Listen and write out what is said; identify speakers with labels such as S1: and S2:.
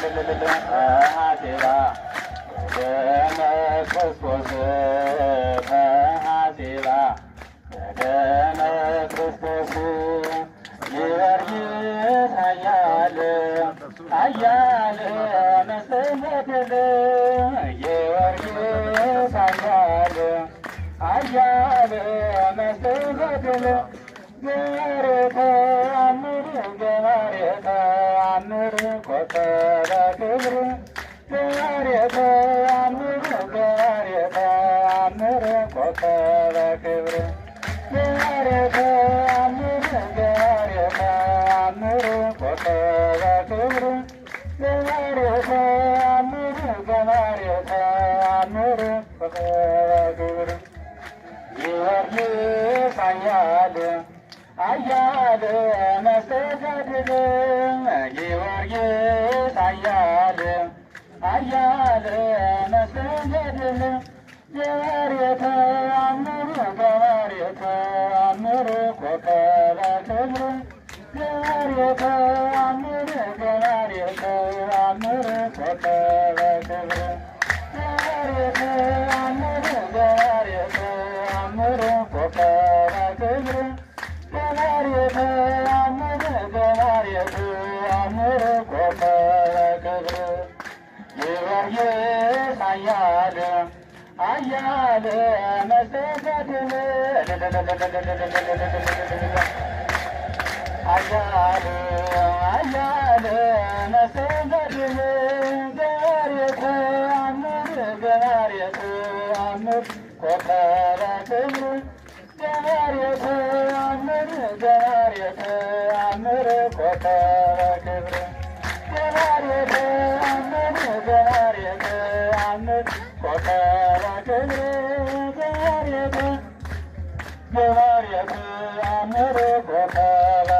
S1: ሐሴባ ደመ ክርስቶስ ሐሴባ ደመ ክርስቶስ ጊዮርጊስ ኃያል ኃያል መስተንግል ጊዮርጊስ ኃያል ኃያል መስተንግል ገባሬ ተአምር ገባሬ ተአምር ኮከበ ክብር ገባሬ ተአምር ገባሬ ተአምር ኮከበ ክብር ገባሬ ተአምር ገባሬ ተአምር ኮከበ ክብር ገባሬ ተአምር ገባሬ ተአምር ኮከበ ክብር ጊዮርጊስ ኃያል ኃያል መስተጋድል ጊዮርጊስ ኃያል ኃያል መስተጋድል ገባሬ ተአምር ገባሬ ተአምር ኮከበ ክብር ገባሬ ተአምር ገባሬ ተአምር ኮከበ ክብር ገባሬ ተአምር ገባሬ ተአምር ኮከበ ክብር ገባሬ ተአምር ገባሬ ተአምር ኮከበ ክብር ጊዮርጊስ ኃያል ኃያል መስተጋድል ኃያል ኃያል መስተጋድል ገባሬ ተአምር ገባሬ ተአምር ኮከበ ክብር ገባሬ ተአምር ገባሬ ተአምር ኮከበ ክብር ገባሬ ተአምር ገባሬ ተአምር ኮከበ ክብር ገባሬ ተአምር ኮከበ